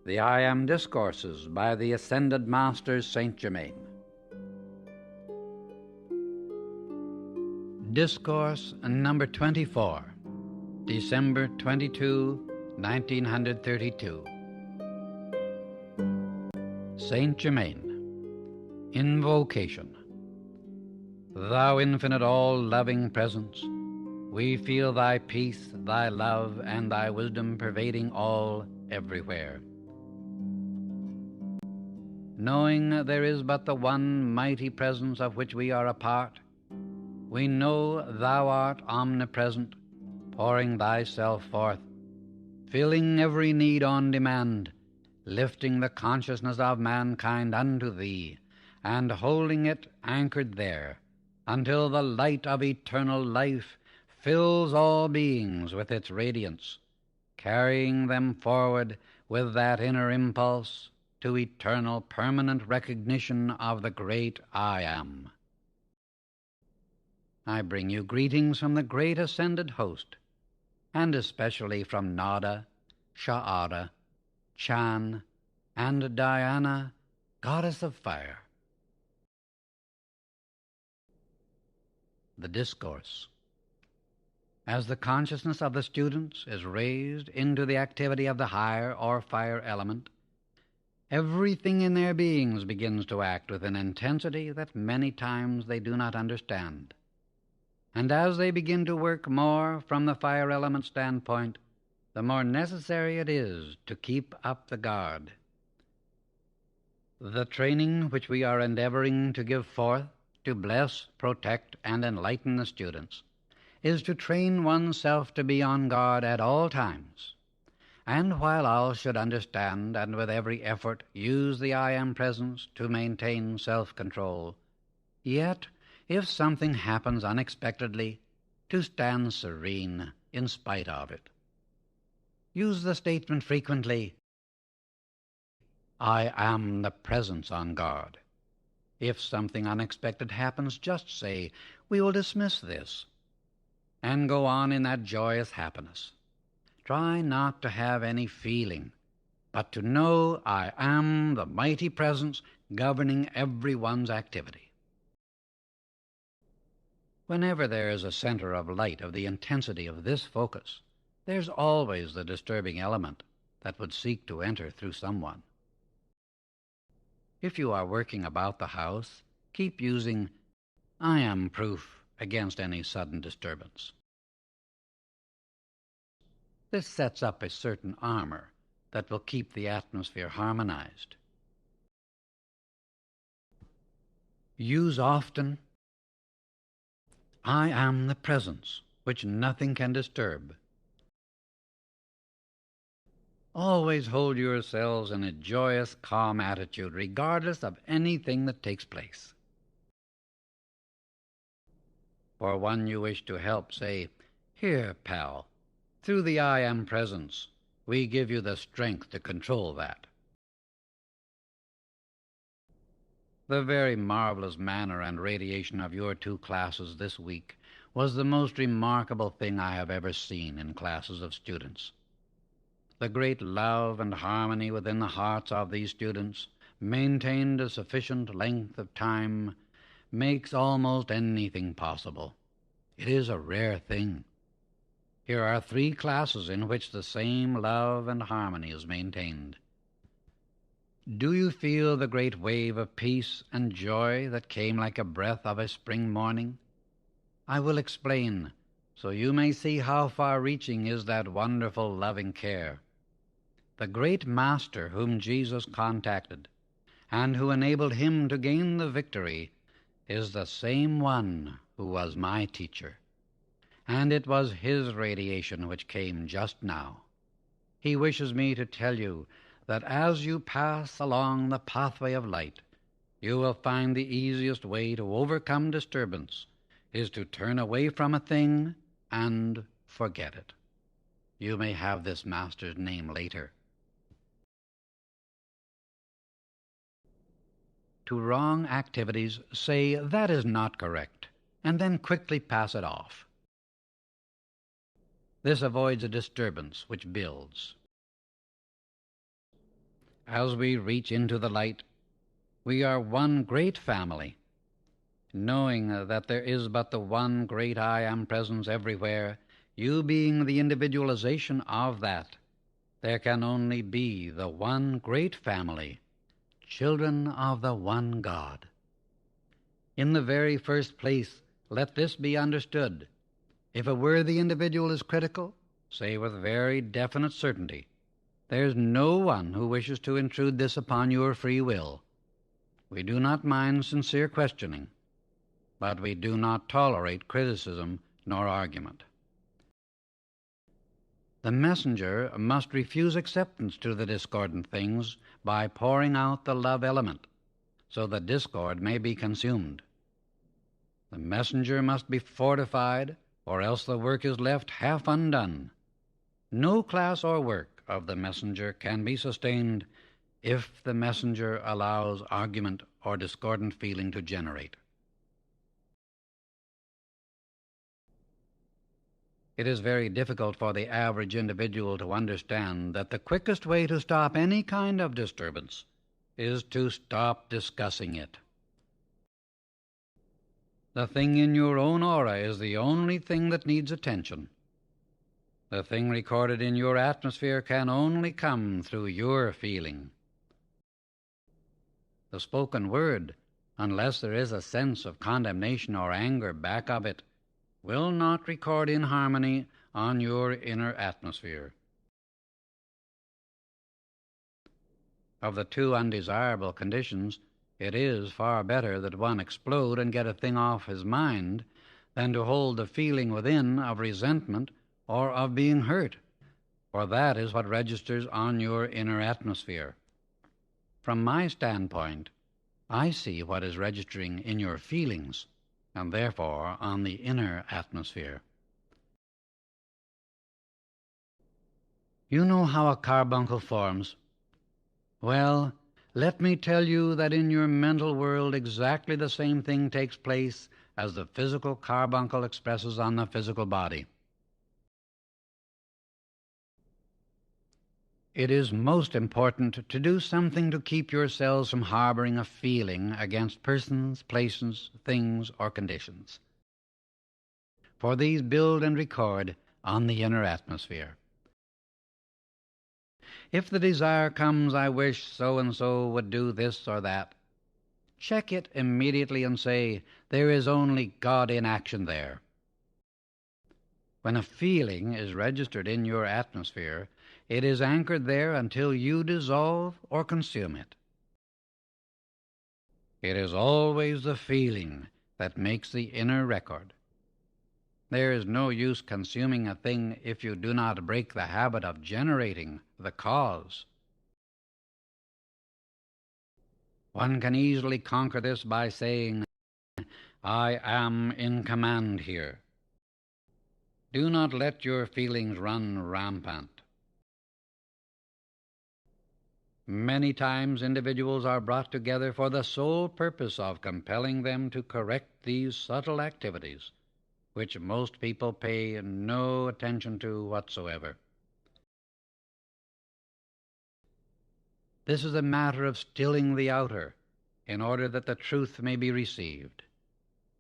The I Am Discourses by the Ascended Master Saint Germain. Discourse number 24, December 22, 1932. Saint Germain. Invocation. Thou infinite all-loving presence, we feel thy peace, thy love, and thy wisdom pervading all, everywhere. Knowing there is but the one mighty presence of which we are a part, we know thou art omnipresent, pouring thyself forth, filling every need on demand, lifting the consciousness of mankind unto thee, and holding it anchored there, until the light of eternal life fills all beings with its radiance, carrying them forward with that inner impulse to eternal permanent recognition of the great I Am. I bring you greetings from the great ascended host, and especially from Nada, Sha'ara, Chan, and Diana, goddess of fire. The Discourse. As the consciousness of the students is raised into the activity of the higher or fire element, everything in their beings begins to act with an intensity that many times they do not understand. And as they begin to work more from the fire element standpoint, the more necessary it is to keep up the guard. The training which we are endeavoring to give forth to bless, protect, and enlighten the students is to train oneself to be on guard at all times. And while all should understand and with every effort use the I Am presence to maintain self-control, yet, if something happens unexpectedly, to stand serene in spite of it. Use the statement frequently, I am the presence on guard. If something unexpected happens, just say, we will dismiss this, and go on in that joyous happiness. Try not to have any feeling, but to know I am the mighty presence governing everyone's activity. Whenever there is a center of light of the intensity of this focus, there's always the disturbing element that would seek to enter through someone. If you are working about the house, keep using I Am proof against any sudden disturbance. This sets up a certain armor that will keep the atmosphere harmonized. Use often, I am the presence which nothing can disturb. Always hold yourselves in a joyous, calm attitude, regardless of anything that takes place. For one you wish to help, say, here, pal, through the I Am presence, we give you the strength to control that. The very marvelous manner and radiation of your two classes this week was the most remarkable thing I have ever seen in classes of students. The great love and harmony within the hearts of these students, maintained a sufficient length of time, makes almost anything possible. It is a rare thing. Here are 3 classes in which the same love and harmony is maintained. Do you feel the great wave of peace and joy that came like a breath of a spring morning? I will explain, so you may see how far-reaching is that wonderful loving care. The great Master whom Jesus contacted, and who enabled him to gain the victory, is the same one who was my teacher. And it was his radiation which came just now. He wishes me to tell you that as you pass along the pathway of light, you will find the easiest way to overcome disturbance is to turn away from a thing and forget it. You may have this Master's name later. To wrong activities, say, that is not correct, and then quickly pass it off. This avoids a disturbance which builds. As we reach into the light, we are one great family, knowing that there is but the one great I Am presence everywhere, you being the individualization of that. There can only be the one great family, children of the one God. In the very first place, let this be understood. If a worthy individual is critical, say with very definite certainty, there's no one who wishes to intrude this upon your free will. We do not mind sincere questioning, but we do not tolerate criticism nor argument. The messenger must refuse acceptance to the discordant things by pouring out the love element, so that discord may be consumed. The messenger must be fortified, or else the work is left half undone. No class or work of the messenger can be sustained if the messenger allows argument or discordant feeling to generate. It is very difficult for the average individual to understand that the quickest way to stop any kind of disturbance is to stop discussing it. The thing in your own aura is the only thing that needs attention. The thing recorded in your atmosphere can only come through your feeling. The spoken word, unless there is a sense of condemnation or anger back of it, will not record in harmony on your inner atmosphere. Of the two undesirable conditions, it is far better that one explode and get a thing off his mind than to hold the feeling within of resentment or of being hurt, for that is what registers on your inner atmosphere. From my standpoint, I see what is registering in your feelings, and therefore on the inner atmosphere. You know how a carbuncle forms? Well, let me tell you that in your mental world exactly the same thing takes place as the physical carbuncle expresses on the physical body. It is most important to do something to keep yourselves from harboring a feeling against persons, places, things, or conditions, for these build and record on the inner atmosphere. If the desire comes, I wish so-and-so would do this or that, check it immediately and say, there is only God in action there. When a feeling is registered in your atmosphere, it is anchored there until you dissolve or consume it. It is always the feeling that makes the inner record. There is no use consuming a thing if you do not break the habit of generating the cause. One can easily conquer this by saying, I am in command here. Do not let your feelings run rampant. Many times individuals are brought together for the sole purpose of compelling them to correct these subtle activities, which most people pay no attention to whatsoever. This is a matter of stilling the outer in order that the truth may be received.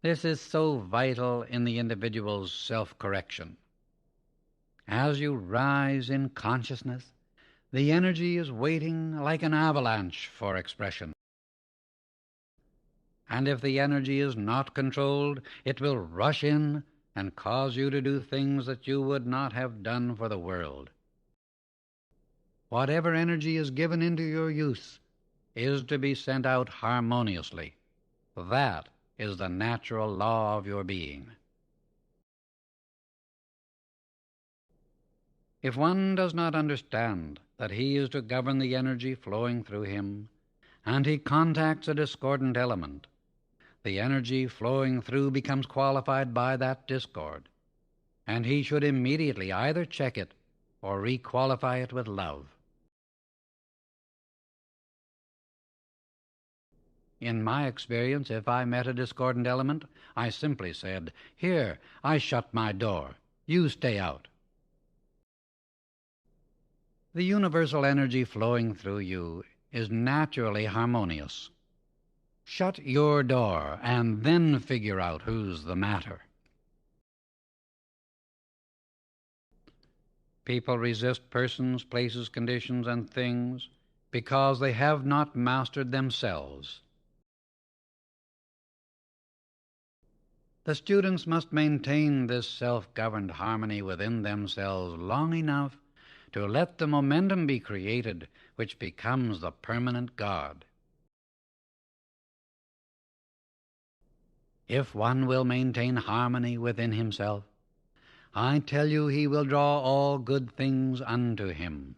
This is so vital in the individual's self-correction. As you rise in consciousness, the energy is waiting like an avalanche for expression. And if the energy is not controlled, it will rush in and cause you to do things that you would not have done for the world. Whatever energy is given into your use is to be sent out harmoniously. That is the natural law of your being. If one does not understand that he is to govern the energy flowing through him, and he contacts a discordant element, the energy flowing through becomes qualified by that discord, and he should immediately either check it or requalify it with love. In my experience, if I met a discordant element, I simply said, "Here, I shut my door. You stay out." The universal energy flowing through you is naturally harmonious. Shut your door and then figure out who's the matter. People resist persons, places, conditions, and things because they have not mastered themselves. The students must maintain this self-governed harmony within themselves long enough to let the momentum be created which becomes the permanent God. If one will maintain harmony within himself, I tell you he will draw all good things unto him.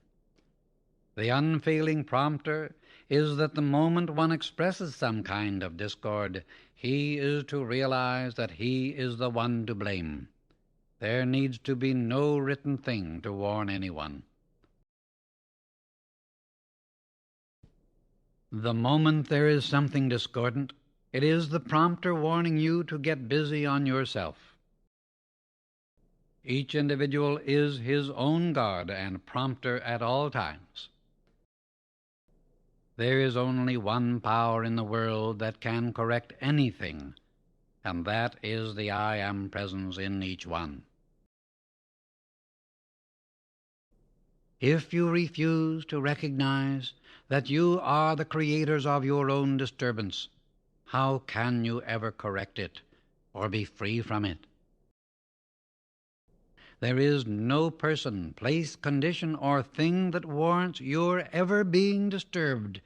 The unfailing prompter is that the moment one expresses some kind of discord, he is to realize that he is the one to blame. There needs to be no written thing to warn anyone. The moment there is something discordant, it is the prompter warning you to get busy on yourself. Each individual is his own God and prompter at all times. There is only one power in the world that can correct anything, and that is the I Am presence in each one. If you refuse to recognize that you are the creators of your own disturbance, how can you ever correct it or be free from it? There is no person, place, condition, or thing that warrants your ever being disturbed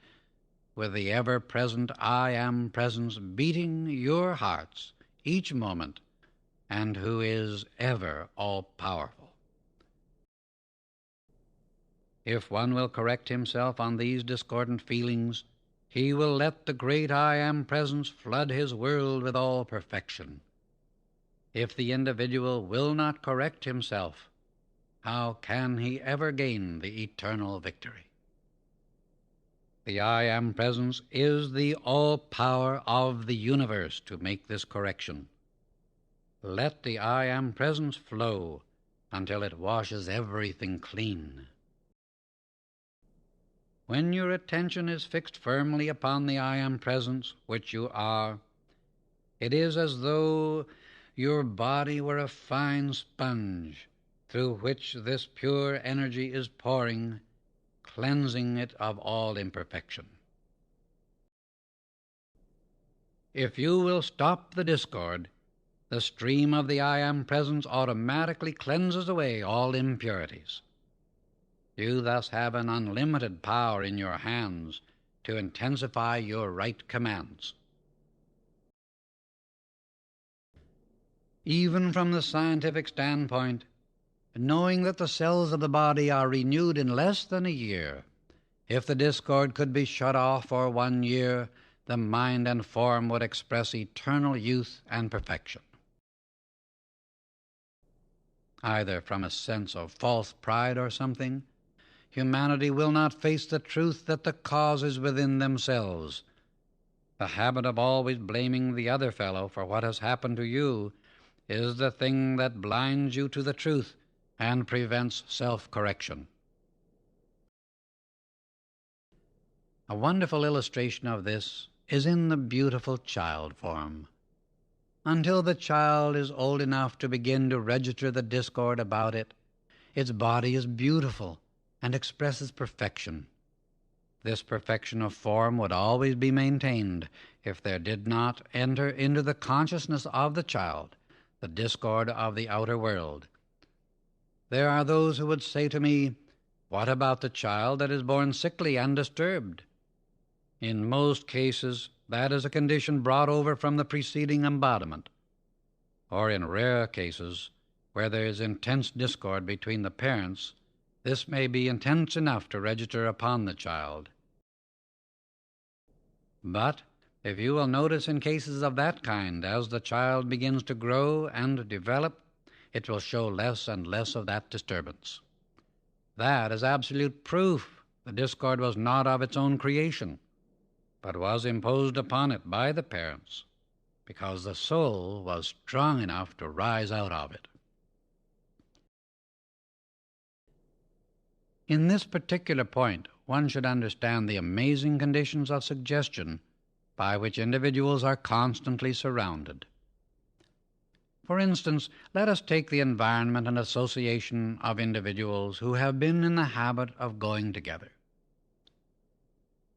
with the ever-present I Am presence beating your hearts each moment, and who is ever all-powerful. If one will correct himself on these discordant feelings, he will let the great I Am presence flood his world with all perfection. If the individual will not correct himself, how can he ever gain the eternal victory? The I Am presence is the all-power of the universe to make this correction. Let the I Am presence flow until it washes everything clean. When your attention is fixed firmly upon the I Am presence, which you are, it is as though your body were a fine sponge through which this pure energy is pouring, cleansing it of all imperfection. If you will stop the discord, the stream of the I Am presence automatically cleanses away all impurities. You thus have an unlimited power in your hands to intensify your right commands. Even from the scientific standpoint, knowing that the cells of the body are renewed in less than a year, if the discord could be shut off for 1 year, the mind and form would express eternal youth and perfection. Either from a sense of false pride or something, humanity will not face the truth that the cause is within themselves. The habit of always blaming the other fellow for what has happened to you is the thing that blinds you to the truth and prevents self-correction. A wonderful illustration of this is in the beautiful child form. Until the child is old enough to begin to register the discord about it, its body is beautiful and expresses perfection. This perfection of form would always be maintained if there did not enter into the consciousness of the child the discord of the outer world. There are those who would say to me, "What about the child that is born sickly and disturbed?" In most cases, that is a condition brought over from the preceding embodiment, or in rare cases, where there is intense discord between the parents, this may be intense enough to register upon the child. But if you will notice in cases of that kind, as the child begins to grow and develop, it will show less and less of that disturbance. That is absolute proof the discord was not of its own creation, but was imposed upon it by the parents, because the soul was strong enough to rise out of it. In this particular point, one should understand the amazing conditions of suggestion by which individuals are constantly surrounded. For instance, let us take the environment and association of individuals who have been in the habit of going together.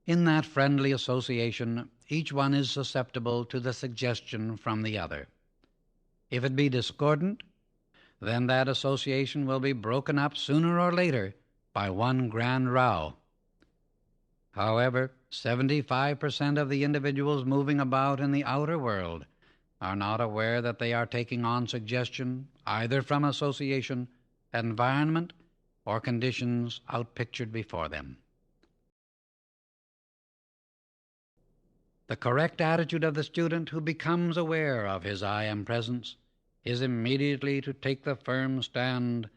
In that friendly association, each one is susceptible to the suggestion from the other. If it be discordant, then that association will be broken up sooner or later by one grand row. However, 75% of the individuals moving about in the outer world are not aware that they are taking on suggestion either from association, environment, or conditions outpictured before them. The correct attitude of the student who becomes aware of his I am presence is immediately to take the firm stand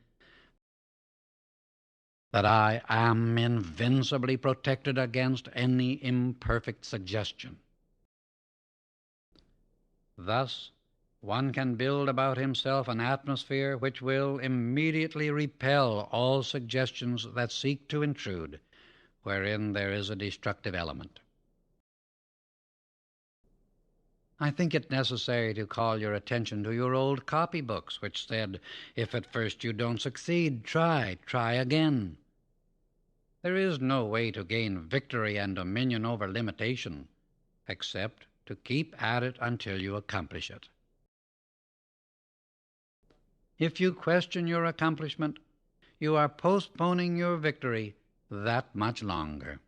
that I am invincibly protected against any imperfect suggestion. Thus, one can build about himself an atmosphere which will immediately repel all suggestions that seek to intrude wherein there is a destructive element. I think it necessary to call your attention to your old copybooks, which said, if at first you don't succeed, try again. There is no way to gain victory and dominion over limitation except to keep at it until you accomplish it. If you question your accomplishment, you are postponing your victory that much longer.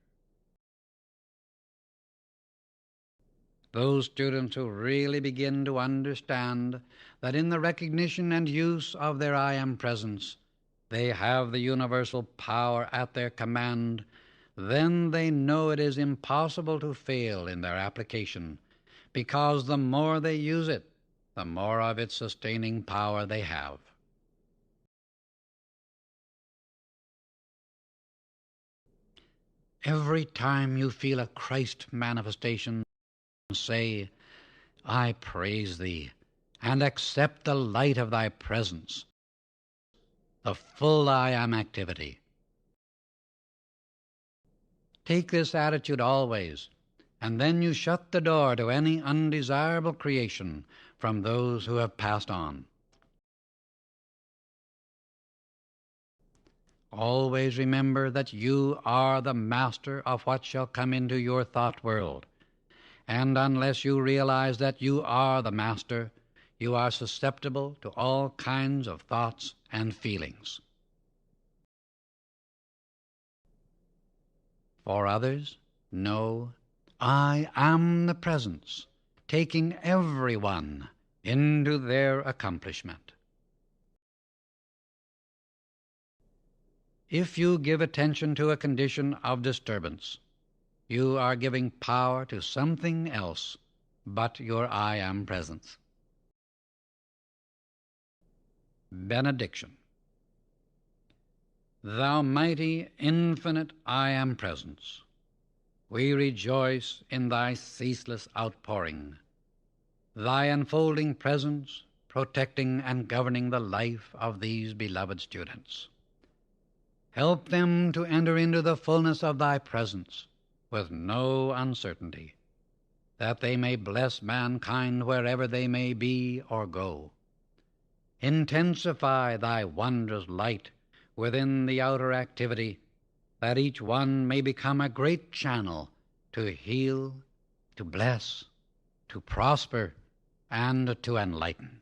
Those students who really begin to understand that in the recognition and use of their I am presence, they have the universal power at their command, then they know it is impossible to fail in their application, because the more they use it, the more of its sustaining power they have. Every time you feel a Christ manifestation, say, I praise thee, and accept the light of thy presence, the full I am activity. Take this attitude always, and then you shut the door to any undesirable creation from those who have passed on. Always remember that you are the master of what shall come into your thought world, and unless you realize that you are the master, you are susceptible to all kinds of thoughts and feelings. For others, know, I am the presence, taking everyone into their accomplishment. If you give attention to a condition of disturbance, you are giving power to something else but your I am presence. Benediction. Thou mighty, infinite I am presence, we rejoice in thy ceaseless outpouring, thy unfolding presence protecting and governing the life of these beloved students. Help them to enter into the fullness of thy presence with no uncertainty, that they may bless mankind wherever they may be or go. Intensify thy wondrous light within the outer activity, that each one may become a great channel to heal, to bless, to prosper, and to enlighten.